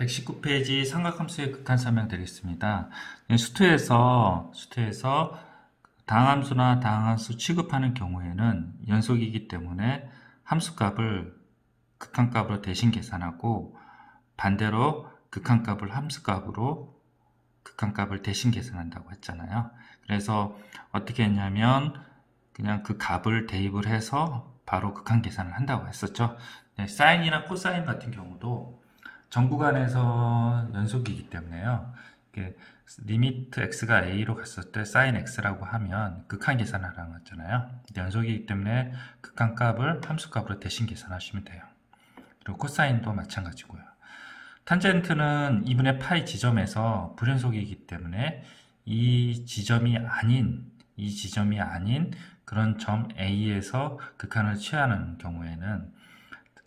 119페이지 삼각함수의 극한 설명드리겠습니다. 수투에서 다항함수나 다항함수 취급하는 경우에는 연속이기 때문에 함수값을 극한값으로 대신 계산하고, 반대로 극한값을 함수값으로 극한값을 대신 계산한다고 했잖아요. 그래서 어떻게 했냐면 그냥 그 값을 대입을 해서 바로 극한 계산을 한다고 했었죠. 사인이나 코사인 같은 경우도 정구간에서 연속이기 때문에요. 리미트 x가 a로 갔을 때 sin x라고 하면 극한 계산하라는 거잖아요. 연속이기 때문에 극한값을 함수값으로 대신 계산하시면 돼요. 그리고 코사인도 마찬가지고요. 탄젠트는 2분의 파이 지점에서 불연속이기 때문에 이 지점이 아닌 그런 점 A에서 극한을 취하는 경우에는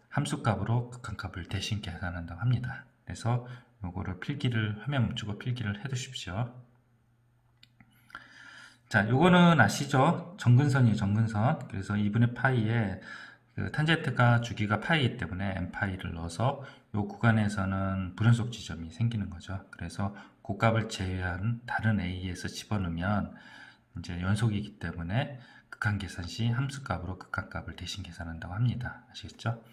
함수값으로 극한값을 대신 계산한다고 합니다. 그래서 요거를 화면 멈추고 필기를 해 두십시오. 자, 요거는 아시죠? 정근선이에요, 정근선. 그래서 2분의 파이에 탄젠트가 주기가 파이이기 때문에 n파이를 넣어서 요 구간에서는 불연속 지점이 생기는 거죠. 그래서 그 값을 제외한 다른 a에서 집어넣으면 이제 연속이기 때문에 극한 계산 시 함수값으로 극한값을 대신 계산한다고 합니다. 아시겠죠?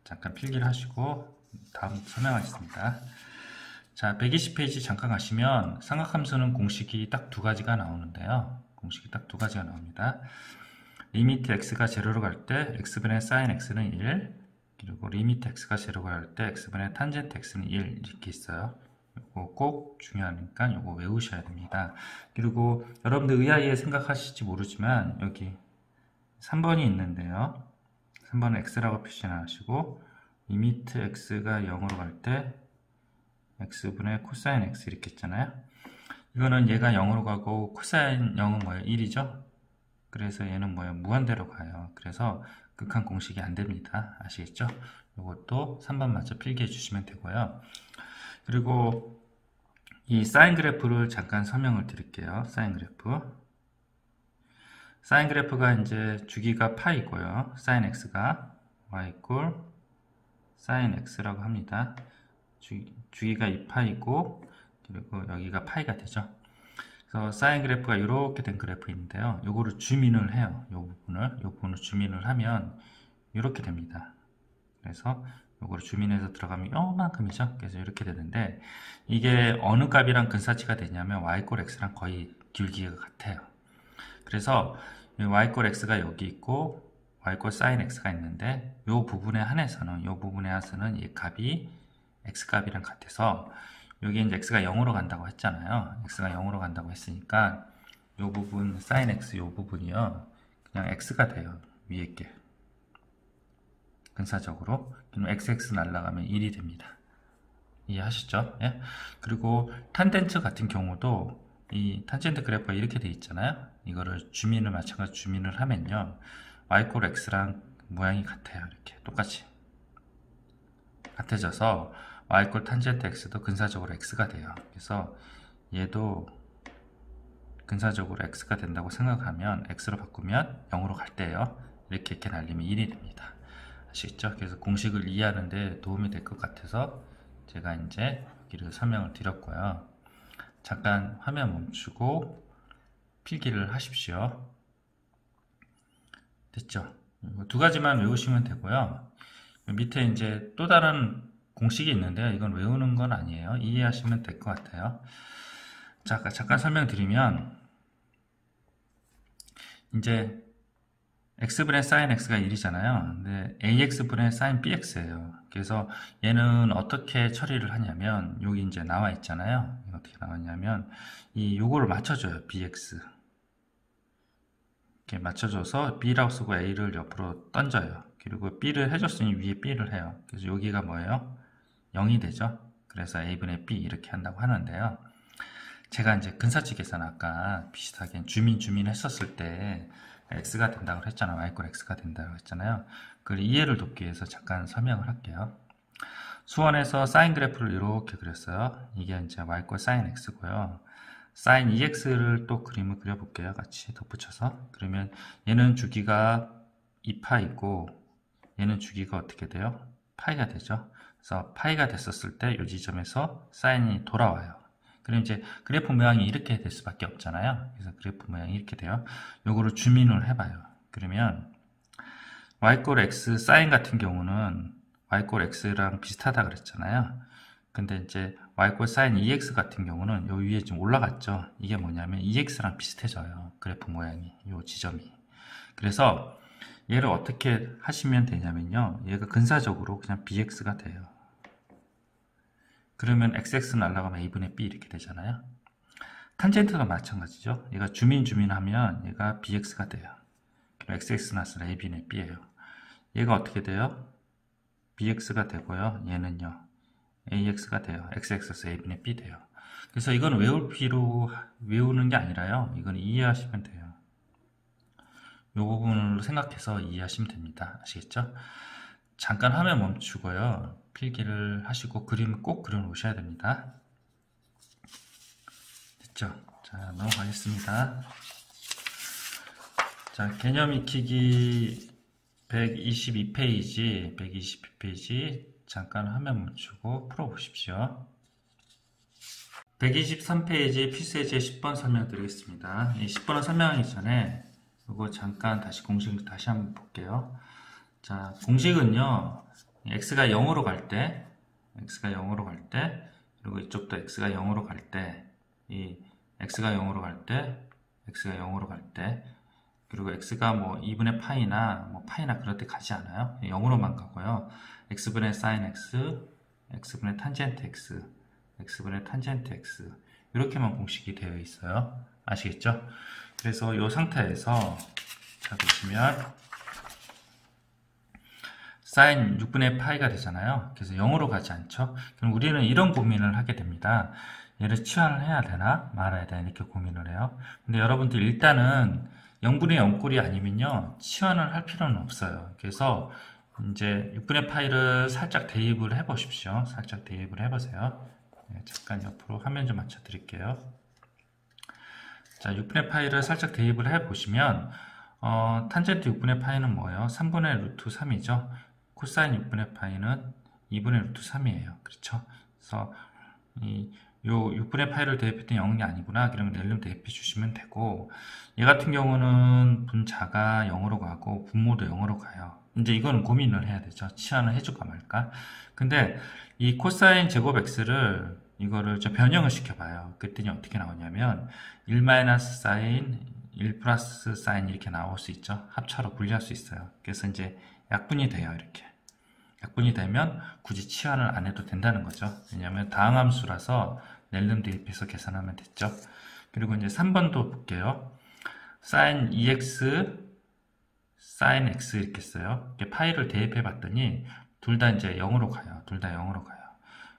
잠깐 필기를 하시고 다음 설명하겠습니다. 자, 120페이지 잠깐 가시면 삼각함수는 공식이 딱 두 가지가 나오는데요. 공식이 딱 두 가지가 나옵니다. 리미트 x가 제로로 갈 때 x분의 sin x는 1, 그리고 리미트 x가 제로로 갈 때 x분의 탄젠트 x는 1 이렇게 있어요. 이거 꼭 중요하니까 이거 외우셔야 됩니다. 그리고 여러분들 의아해 생각하실지 모르지만 여기 3번이 있는데요. 3번은 x라고 표시하시고 리미트 x가 0으로 갈 때 x분의 코사인 x 이렇게 있잖아요. 이거는 얘가 0으로 가고 코사인 0은 뭐예요? 1이죠? 그래서 얘는 뭐예요? 무한대로 가요. 그래서 극한 공식이 안 됩니다. 아시겠죠? 이것도 3번 맞춰 필기해 주시면 되고요. 그리고 이 사인 그래프를 잠깐 설명을 드릴게요. 사인 그래프가 이제 주기가 파이고요. 사인 x가 y 이퀄 사인 x라고 합니다. 주기가 2파이고 그리고 여기가 파이가 되죠. 그래서 사인 그래프가 이렇게 된 그래프인데요. 요거를 줌인을 해요. 요 부분을 줌인을 하면 이렇게 됩니다. 그래서 요거를 줌인해서 들어가면 요만큼이죠. 그래서 이렇게 되는데 이게 어느 값이랑 근사치가 되냐면 y 꼴 x랑 거의 길기가 같아요. 그래서 y 꼴 x가 여기 있고 y 꼴 sin x가 있는데 요 부분에 한해서는 이 값이 x 값이랑 같아서 여기 이제 x가 0으로 간다고 했잖아요. x가 0으로 간다고 했으니까 이 부분 sin x 이 부분이요 그냥 x가 돼요. 위에 게 근사적으로. 그럼 xx 날라가면 1이 됩니다. 이해하시죠? 예? 그리고 탄젠트 같은 경우도 이 탄젠트 그래프가 이렇게 돼 있잖아요. 이거를 마찬가지로 줌인을 하면요 y 꼴 x랑 모양이 같아요. 이렇게 똑같이 같아져서 y 꼴 탄젠트 x도 근사적으로 x가 돼요. 그래서 얘도 근사적으로 x가 된다고 생각하면 x로 바꾸면 0으로 갈 때요. 이렇게 날리면 1이 됩니다. 아시겠죠? 그래서 공식을 이해하는 데 도움이 될 것 같아서 제가 이제 여기를 설명을 드렸고요. 잠깐 화면 멈추고 필기를 하십시오. 됐죠? 두 가지만 외우시면 되고요. 밑에 이제 또 다른 공식이 있는데요. 이건 외우는 건 아니에요. 이해하시면 될 것 같아요. 자, 잠깐 설명드리면 이제 x분의 sin x가 1이잖아요. 근데 ax분의 sin bx예요. 그래서 얘는 어떻게 처리를 하냐면 여기 이제 나와 있잖아요. 어떻게 나왔냐면 요거를 맞춰줘요. bx 이렇게 맞춰줘서 b라고 쓰고 a를 옆으로 던져요. 그리고 b를 해줬으니 위에 b를 해요. 그래서 여기가 뭐예요? 0이 되죠. 그래서 a분의 b 이렇게 한다고 하는데요. 제가 이제 근사치 계산 아까 비슷하게 주민 했었을 때 x가 된다고 했잖아요. y 꼴 x가 된다고 했잖아요. 그걸 이해를 돕기 위해서 잠깐 설명을 할게요. 수원에서 사인 그래프를 이렇게 그렸어요. 이게 이제 y 꼴 sin x고요. sin 2x를 또 그림을 그려볼게요. 같이 덧붙여서. 그러면 얘는 주기가 2파이고 얘는 주기가 어떻게 돼요? 파이가 되죠. 그래서 파이가 됐었을 때 이 지점에서 사인이 돌아와요. 그럼 이제 그래프 모양이 이렇게 될 수밖에 없잖아요. 그래서 그래프 모양이 이렇게 돼요. 요거를 줌인을 해봐요. 그러면 y x 사인 같은 경우는 y x랑 비슷하다 그랬잖아요. 근데 이제 y 사인 EX 같은 경우는 요 위에 좀 올라갔죠. 이게 뭐냐면 EX랑 비슷해져요. 그래프 모양이 요 지점이. 그래서 얘를 어떻게 하시면 되냐면요. 얘가 근사적으로 그냥 BX가 돼요. 그러면 XX 날라가면 A분의 B 이렇게 되잖아요. 탄젠트도 마찬가지죠. 얘가 주민 하면 얘가 BX가 돼요. 그럼 XX 나서 A분의 B예요. 얘가 어떻게 돼요? BX가 되고요. 얘는요. AX가 돼요. XX에서 A분의 B 돼요. 그래서 이건 외우는 게 아니라요. 이건 이해하시면 돼요. 이 부분을 생각해서 이해하시면 됩니다. 아시겠죠? 잠깐 화면 멈추고요. 필기를 하시고 그림 꼭 그려 놓으셔야 됩니다. 됐죠? 자, 넘어가겠습니다. 자, 개념 익히기 122페이지 잠깐 화면 멈추고 풀어보십시오. 123페이지 필수예제 10번 설명드리겠습니다. 이 10번을 설명하기 전에 이거 잠깐 다시 공식을 다시 한번 볼게요. 자, 공식은요, x가 0으로 갈 때, 그리고 이쪽도 x가 0으로 갈 때, 이 x가 0으로 갈 때, 그리고 x가 뭐 2분의 파이나 그럴 때 가지 않아요. 0으로만 가고요. x분의 sin x, x분의 탄젠트 x, x분의 탄젠트 x 이렇게만 공식이 되어 있어요. 아시겠죠? 그래서 이 상태에서 자 보시면 sin 6분의 파이가 되잖아요. 그래서 0으로 가지 않죠. 그럼 우리는 이런 고민을 하게 됩니다. 얘를 치환을 해야 되나 말아야 되나 이렇게 고민을 해요. 근데 여러분들 일단은 0분의 0꼴이 아니면요 치환을 할 필요는 없어요. 그래서 이제 6분의 파이를 살짝 대입을 해 보십시오. 살짝 대입을 해 보세요. 네, 잠깐 옆으로 화면 좀 맞춰 드릴게요. 자, 6분의 파이를 살짝 대입을 해 보시면 탄젠트 6분의 파이는 뭐예요? 3분의 루트 3이죠. 코사인 6분의 파이는 2분의 루트 3이에요. 그렇죠? 그래서 요 6분의 파이를 대입했더니 0이 아니구나. 그러면 낼름 대입해 주시면 되고, 얘 같은 경우는 분자가 0으로 가고 분모도 0으로 가요. 이제 이거는 고민을 해야 되죠. 치환을 해줄까 말까. 근데 이 코사인 제곱 x를 이거를 좀 변형을 시켜봐요. 그랬더니 어떻게 나오냐면 1 마이너스 사인 1 플러스 사인 이렇게 나올 수 있죠. 합차로 분리할 수 있어요. 그래서 이제 약분이 돼요. 이렇게 약분이 되면 굳이 치환을 안 해도 된다는 거죠. 왜냐하면 다항함수라서 낼름 대입해서 계산하면 됐죠. 그리고 이제 3번도 볼게요. sin 2x sin x 이렇게 써요. 이렇게 파이를 대입해 봤더니 둘 다 이제 0으로 가요.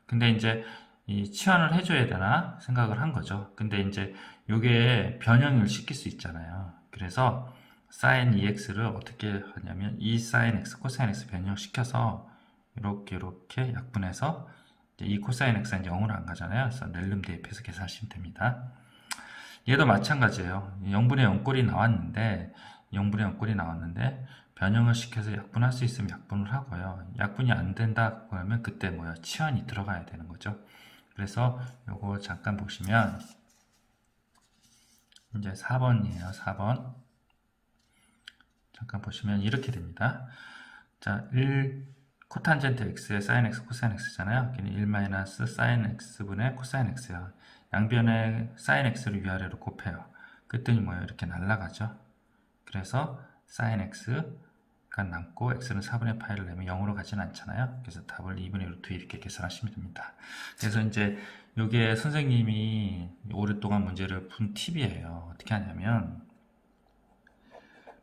근데 이제 이 치환을 해줘야 되나 생각을 한 거죠. 근데 이제 요게 변형을 시킬 수 있잖아요. 그래서 sin 2x를 어떻게 하냐면 2 sin x, 코사인 x 변형시켜서 이렇게 약분해서 이 코사인 x는 0으로 안 가잖아요. 그래서 낼름 대입해서 계산하시면 됩니다. 얘도 마찬가지예요. 0분의 0꼴이 나왔는데 변형을 시켜서 약분할 수 있으면 약분을 하고요. 약분이 안 된다 그러면 그때 뭐야? 치환이 들어가야 되는 거죠. 그래서 요거 잠깐 보시면 이제 4번이에요. 4번 잠깐 보시면 이렇게 됩니다. 자, 1 코탄젠트 x의 sin x, 코사인 x잖아요. 1 마이너스 sin x분의 코사인 x야. 양변에 sin x를 위아래로 곱해요. 그랬더니 뭐예요? 이렇게 날아가죠. 그래서 sin x가 남고 x는 4분의 파이를 내면 0으로 가진 않잖아요. 그래서 답을 2분의 루트 이렇게 계산하시면 됩니다. 그래서 이제 이게 선생님이 오랫동안 문제를 푼 팁이에요. 어떻게 하냐면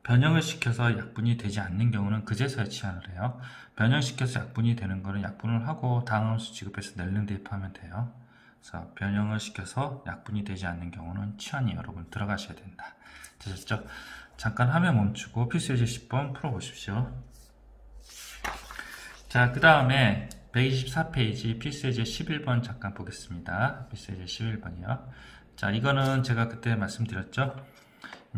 변형을 시켜서 약분이 되지 않는 경우는 그제서야 치환을 해요. 변형시켜서 약분이 되는 거는 약분을 하고 다항함수 지급해서 낼름 대입하면 돼요. 그래서 변형을 시켜서 약분이 되지 않는 경우는 치환이 여러분 들어가셔야 된다. 되셨죠? 잠깐 화면 멈추고 필수예제 10번 풀어보십시오. 자, 그 다음에 124페이지 필수예제 11번 잠깐 보겠습니다. 필수예제 11번이요. 자, 이거는 제가 그때 말씀드렸죠.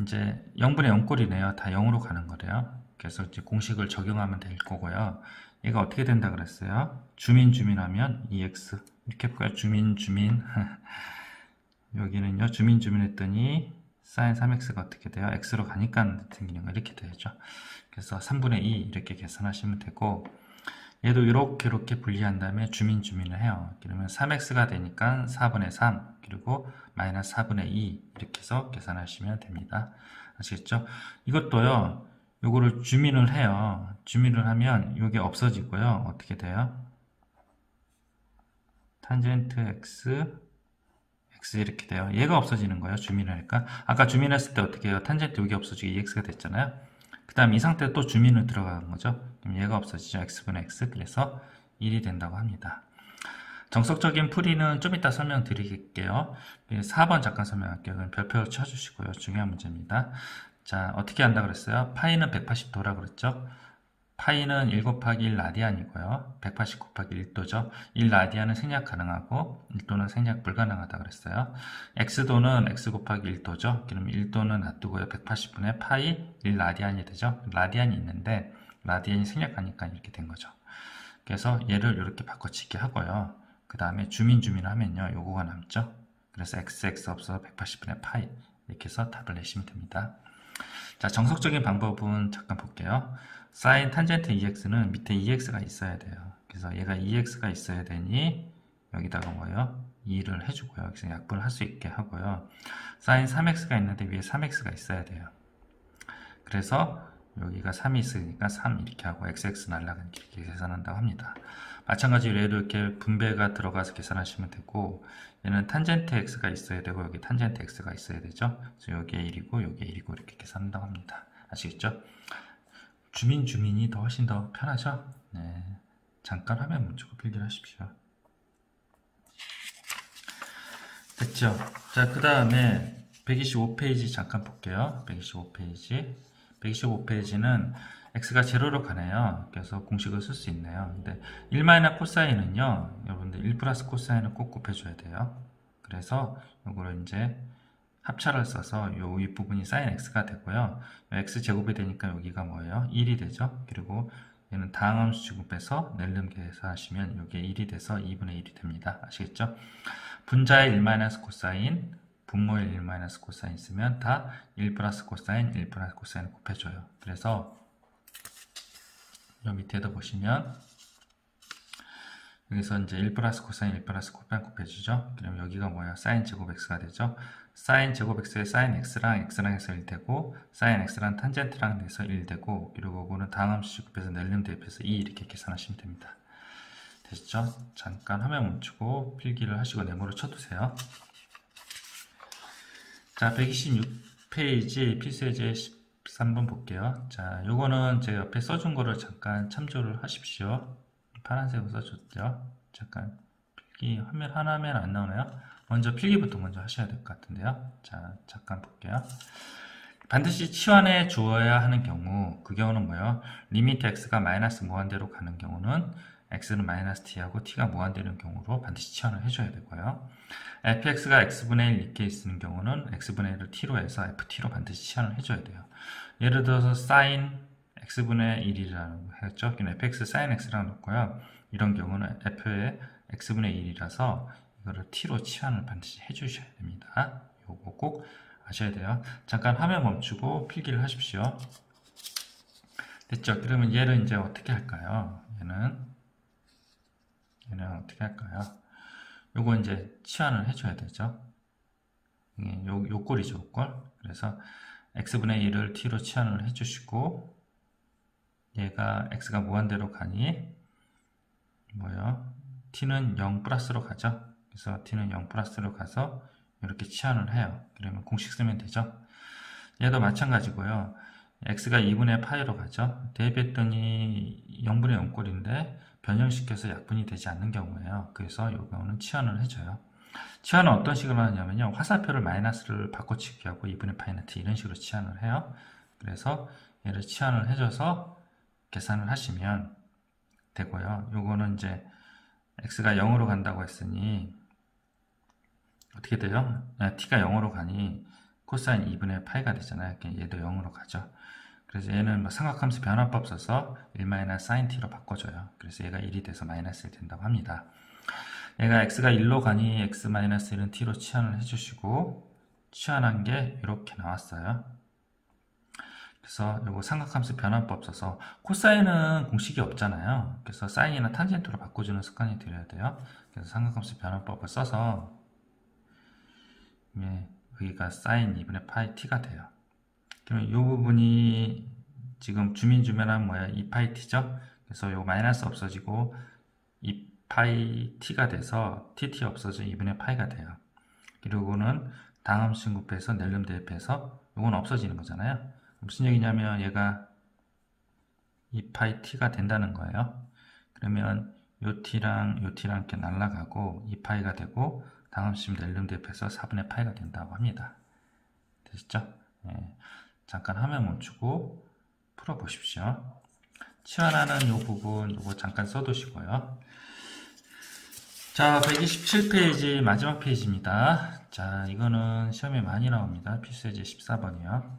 이제 0분의 0꼴이네요. 다 0으로 가는 거래요. 그래서 이제 공식을 적용하면 될 거고요. 얘가 어떻게 된다 그랬어요? 주민 하면 EX 이렇게 해볼까요? 주민 여기는요 주민 했더니 sin 3x가 어떻게 돼요? x로 가니까 생기는 거 이렇게 되죠. 그래서 3분의 2 이렇게 계산하시면 되고, 얘도 이렇게 분리한 다음에 주민을 해요. 그러면 3x가 되니까 4분의 3 그리고 마이너스 4분의 2 이렇게 해서 계산하시면 됩니다. 아시겠죠? 이것도요 요거를 주민을 해요. 주민을 하면 이게 없어지고요. 어떻게 돼요? 탄젠트 x 이렇게 돼요. 얘가 없어지는 거예요. 주민을 하니까. 아까 주민했을 때 어떻게 해요? 탄젠트 여기 없어지고 ex가 됐잖아요. 그 다음 이 상태에 또 주민을 들어가는 거죠. 그럼 얘가 없어지죠. x분의 x. 그래서 1이 된다고 합니다. 정석적인 풀이는 좀 이따 설명드릴게요. 4번 잠깐 설명할게요. 그럼 별표 쳐주시고요. 중요한 문제입니다. 자, 어떻게 한다 그랬어요? 파이는 180도라 그랬죠? 파이는 1 곱하기 1 라디안이고요. 180 곱하기 1도죠. 1 라디안은 생략 가능하고 1도는 생략 불가능하다 그랬어요. x도는 x 곱하기 1도죠. 그럼 1도는 놔두고요. 180분의 파이 1 라디안이 되죠. 라디안이 있는데 라디안이 생략하니까 이렇게 된 거죠. 그래서 얘를 이렇게 바꿔치기 하고요. 그 다음에 주민 하면요. 요거가 남죠. 그래서 x 없어서 180분의 파이 이렇게 해서 답을 내시면 됩니다. 자, 정석적인 방법은 잠깐 볼게요. sin 탄젠트 EX는 밑에 EX가 있어야 돼요. 그래서 얘가 EX가 있어야 되니 여기다가 뭐예요? 2를 해주고요. 여기서 약분을 할 수 있게 하고요. sin 3X가 있는데 위에 3X가 있어야 돼요. 그래서 여기가 3이 있으니까 3 이렇게 하고 XX 날라가니까 이렇게 계산한다고 합니다. 마찬가지로 얘도 이렇게 분배가 들어가서 계산하시면 되고, 얘는 탄젠트 X가 있어야 되고 여기 탄젠트 X가 있어야 되죠. 그래서 여기에 1이고 여기에 1이고 이렇게 계산한다고 합니다. 아시겠죠? 주민이 더 훨씬 더 편하죠? 네. 잠깐 화면 멈추고 필기를 하십시오. 됐죠? 자, 그 다음에 125페이지 잠깐 볼게요. 125페이지는 x가 제로로 가네요. 그래서 공식을 쓸 수 있네요. 근데 1 코사인은요, 여러분들 1 플러스 코사인을 꼭 곱해줘야 돼요. 그래서 요거를 이제 합차를 써서 요 윗부분이 sin x가 되고요. x 제곱이 되니까 여기가 뭐예요? 1이 되죠. 그리고 얘는 다항함수 제곱해서 낼름 계산하시면 이게 1이 돼서 2분의 1이 됩니다. 아시겠죠? 분자의 1 코사인, 분모의 1 코사인 있으면 다 1 플러스 코사인, 1 플러스 코사인을 곱해줘요. 그래서 요 밑에도 보시면 여기서 이제 1 플러스 코사인, 1 플러스 코사인 곱해주죠. 그럼 여기가 뭐야? 사인 제곱 x가 되죠. 사인 제곱 x에 사인 x랑 해서 1 되고, 사인 x랑 탄젠트랑 해서 1 되고, 그리고 이거는 다항함수 제곱해서 낼름 대입해서 2 이렇게 계산하시면 됩니다. 되시죠? 잠깐 화면 멈추고 필기를 하시고 네모를 쳐두세요. 자, 126페이지 필수예제 13번 볼게요. 자, 요거는 제 옆에 써준 거를 잠깐 참조를 하십시오. 파란색으로 써줬죠. 잠깐 필기 화면 하나면 안 나오나요? 먼저 필기부터 먼저 하셔야 될 것 같은데요. 자, 잠깐 볼게요. 반드시 치환해 주어야 하는 경우, 그 경우는 뭐예요? 리미트 x가 마이너스 무한대로 가는 경우는 x는 마이너스 t하고 t가 무한대인 경우로 반드시 치환을 해줘야 되고요. fx가 x분의 1 이렇게 있는 경우는 x분의 1을 t로 해서 ft로 반드시 치환을 해줘야 돼요. 예를 들어서 sin x분의 1이라고 했죠. fx sin x라고 놓고요. 이런 경우는 f의 x분의 1이라서 이거를 t로 치환을 반드시 해주셔야 됩니다. 요거 꼭 아셔야 돼요. 잠깐 화면 멈추고 필기를 하십시오. 됐죠? 그러면 얘를 이제 어떻게 할까요? 얘는 어떻게 할까요? 요거 이제 치환을 해줘야 되죠. 요 꼴이죠, 요 꼴. 그래서 x분의 1을 t로 치환을 해주시고, 얘가 x가 무한대로 가니 뭐요? t는 0 플러스로 가죠. 그래서 t는 0 플러스로 가서 이렇게 치환을 해요. 그러면 공식 쓰면 되죠. 얘도 마찬가지고요. x가 2분의 파이로 가죠. 대입했더니 0분의 0꼴인데 변형시켜서 약분이 되지 않는 경우예요. 그래서 이 경우는 치환을 해줘요. 치환은 어떤 식으로 하냐면요. 화살표를 마이너스를 바꿔치기 하고 2분의 파이는 t 이런 식으로 치환을 해요. 그래서 얘를 치환을 해줘서 계산을 하시면 되고요. 요거는 이제 x가 0으로 간다고 했으니 어떻게 돼요? t가 0으로 가니 코사인 2분의 파이가 되잖아요. 얘도 0으로 가죠. 그래서 얘는 뭐 삼각함수 변화법 써서 1-sin t로 바꿔줘요. 그래서 얘가 1이 돼서 마이너스 1 된다고 합니다. 얘가 x가 1로 가니 x-1은 t로 치환을 해주시고, 치환한 게 이렇게 나왔어요. 그래서 요거 삼각함수 변환법 써서 코사인은 공식이 없잖아요. 그래서 사인이나 탄젠트로 바꿔주는 습관이 들여야 돼요. 그래서 삼각함수 변환법을 써서 여기가 사인 2분의 파이 t가 돼요. 그러면 이 부분이 지금 주민주면하면 뭐야? 2파이 t죠? 그래서 요 마이너스 없어지고 2파이 t가 돼서 tt 없어져 2분의 파이가 돼요. 그리고는 다함수 곱해서 낼름 대입해서 요건 없어지는 거잖아요. 무슨 얘기냐면 얘가 2파이 t가 된다는 거예요. 그러면 요 t랑 요 t랑 이렇게 날아가고 2파이가 되고 다함수 낼름 대입해서 4분의 파이가 된다고 합니다. 되시죠? 예. 잠깐 화면 멈추고 풀어보십시오. 치환하는 요 부분 요거 잠깐 써두시고요. 자, 127페이지 마지막 페이지입니다. 자, 이거는 시험에 많이 나옵니다. 필수예제 14번이요.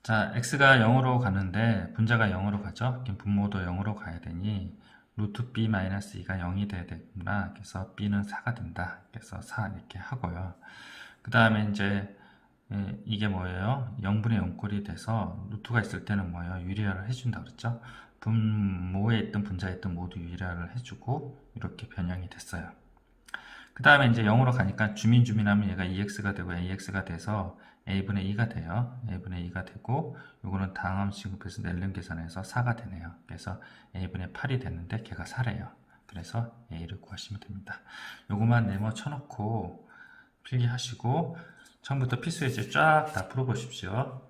자, x가 0으로 가는데 분자가 0으로 가죠. 분모도 0으로 가야 되니 루트 b-2가 0이 돼야 되구나. 그래서 b는 4가 된다. 그래서 4 이렇게 하고요. 그 다음에 이제 이게 뭐예요? 0분의 0꼴이 돼서 루트가 있을 때는 뭐예요? 유리화를 해준다 그랬죠? 분모에 있던 분자에 있던 모두 유리화를 해주고 이렇게 변형이 됐어요. 그 다음에 이제 0으로 가니까 주민하면 얘가 2x가 되고 ax가 돼서 a분의 2가 돼요. a분의 2가 되고 요거는 다함수 곱해서 낼름 계산해서 4가 되네요. 그래서 a분의 8이 됐는데 걔가 4래요. 그래서 a를 구하시면 됩니다. 요거만 네모 쳐놓고 필기하시고 처음부터 필수예제 쫙 다 풀어보십시오.